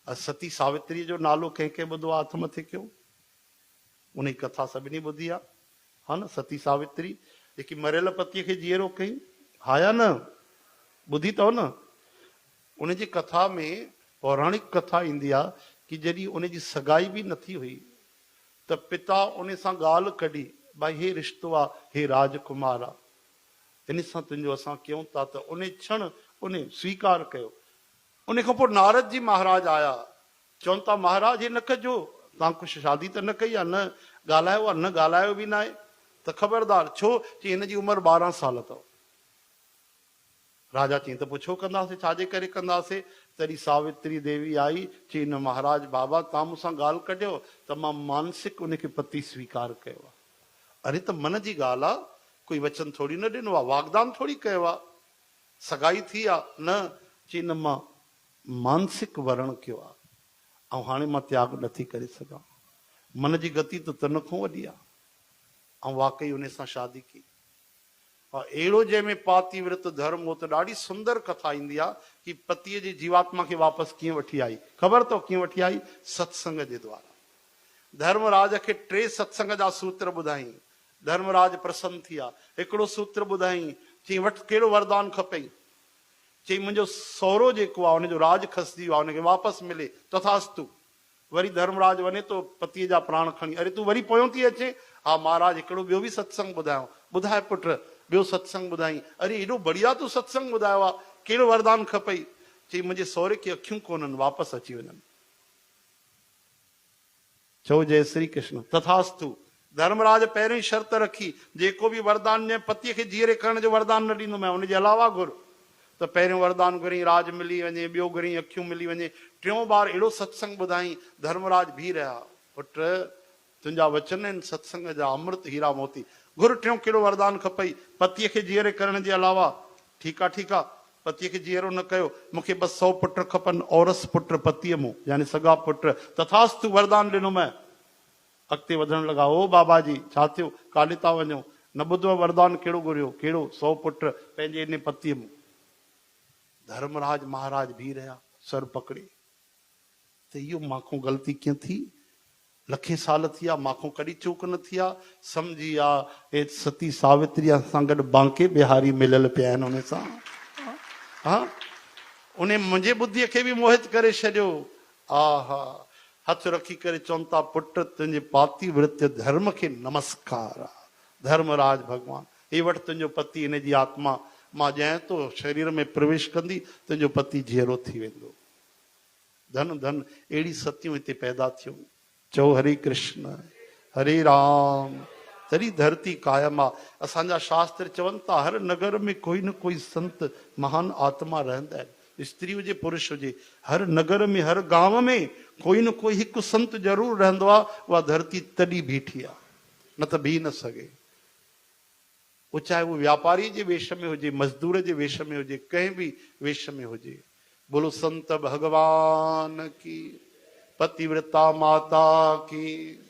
सती सावित्री जो नालो कंहिंखे ॿुधो आहे हथ मथे कयो? उन जी कथा सभिनी ॿुधी आहे, हा न? सती सावित्री जेकी मरियल पतीअ खे जीअरो कई, हा या न? ॿुधी अथव न? उन जी कथा में पौराणिक कथा ईंदी आहे कि जॾहिं उन जी सगाई बि न थी हुई त पिता उन सां ॻाल्हि कढी, भाई हे रिश्तो आहे, हे राजकुमार आहे, इन सां तुंहिंजो असां कयूं था, त उन क्षण उन स्वीकार कयो। उन खां पोइ नारद जी महाराज आया, चवनि था महाराज हे न कजो, तव्हां कुझु शादी त न कई आहे, न ॻाल्हायो आहे, न ॻाल्हायो बि न आहे, त ख़बरदार। छो? चई हिन जी उमिरि 12 साल अथव। राजा चई त पोइ छो कंदासीं, छाजे करे कंदासीं? तॾहिं सावित्री देवी आई, चई न महाराज बाबा तव्हां मूंसां ॻाल्हि कढियो त मां मानसिक उनखे पति स्वीकार कयो आहे। अरे त मन जी ॻाल्हि आहे, कोई वचन थोड़ी न ॾिनो आहे, वागदान थोड़ी कयो आहे, सगाई थी आहे न? चई न मां मानसिक वरण कयो आहे, ऐं हाणे मां त्याग नथी करे सघां, मन जी गति त तन खां वॾी आहे। ऐं वाकई उन सां शादी की। अहिड़ो जंहिंमें पाती विरत धर्म हो, त ॾाढी सुंदर कथा ईंदी आहे कि पतीअ जी जीवात्मा खे वापसि कीअं वठी आई। ख़बर अथव कीअं वठी आई? सत्संग जे द्वारा। धर्मराज खे 3 सत्संग जा सूत्र ॿुधाई, धर्मराज प्रसन्न थी विया। हिकिड़ो सूत्र ॿुधाई, चई वटि कहिड़ो वरदान खपई? चई मुंहिंजो सहुरो जेको आहे उनजो राज खसिजी वियो आहे, उनखे वापसि मिले, तथास्तु। वरी धर्मराज वञे तो पतीअ जा प्राण खणी, अरे तूं वरी पोयों थी अचे? हा महाराज हिकिड़ो ॿियो बि सत्संग ॿुधायो। ॿुधाए पुट, ॿियो सत्संग ॿुधाई। अरे एॾो बढ़िया तूं सत्संग ॿुधायो आहे, कहिड़ो वरदान खपई? चई मुंहिंजे सहुरे खे अखियूं कोन्हनि, वापसि अची वञनि। चओ जय श्री कृष्ण। तथास्तु। धर्मराज पहिरियों ई शर्त रखी, जेको बि वरदान ॾे पतीअ खे जीअरे करण जो वरदान न ॾींदो मैं, उनजे अलावा घुर। त पहिरियों वरदान घुरी राज मिली वञे, ॿियो घुरी अखियूं मिली वञे, टियों बार अहिड़ो सत्संग ॿुधाई। धर्मराज भी रहिया, पुट तुंहिंजा वचन आहिनि सत्संग जा अमृत हीरा मोती, घुर टियों कहिड़ो वरदान खपई? पतीअ खे जीअरे करण जे अलावा। ठीकु आहे ठीकु आहे, पतीअ खे जीअरो न कयो, मूंखे बसि 100 पुट खपनि, औरस पुट पतीअ मूं, यानी सगा पुट। तथास्तु, वरदान ॾिनो मैं। अॻिते वधण लॻा। ओ बाबा जी छा थियो, काॾे था वञो? न ॿुधो वरदान कहिड़ो घुरियो? कहिड़ो? 100 पुट पंहिंजे इन पतीअ मूं। धर्मराज महाराज भी रहिया, सर पकड़े, त इहो माखों ग़लती कीअं थी? लखे साल थी विया, माखों कॾहिं चूक न थी आहे। सम्झी विया हे सती सावित्री सां गॾु बांके बिहारी मिलियल पिया आहिनि उन सां। हा, उन मुंहिंजे बुद्धीअ खे बि मोहित करे छॾियो। आहा, हथ रखी करे चवनि था पुट तुंहिंजे पाती विरत धर्म खे नमस्कार आहे। धर्मराज भगवान, हे वटि तुंहिंजो पति, हिन जी आत्मा मां ॼाए थो शरीर में प्रवेश कंदी, तुंहिंजो पति जीअरो थी वेंदो। धन धन अहिड़ी सतियूं हिते पैदा थियूं। चओ हरे कृष्ण हरे राम। तॾहिं धरती कायम आहे। असांजा शास्त्र चवनि था हर नगर में कोई न कोई संत महान आत्मा रहंदा आहिनि, स्त्री हुजे पुरुष हुजे, हर नगर में हर गांव में कोई न कोई हिकु संत ज़रूरु रहंदो आहे। उहा धरती तॾहिं बीठी आहे, न त बीह न सघे। वो चाहे वो व्यापारी जे वेश में हुजे, मजदूर जे वेश में हुजे, कंहिं बि वेश में हुजे। बोलो संत भगवान की, पतिव्रता माता की।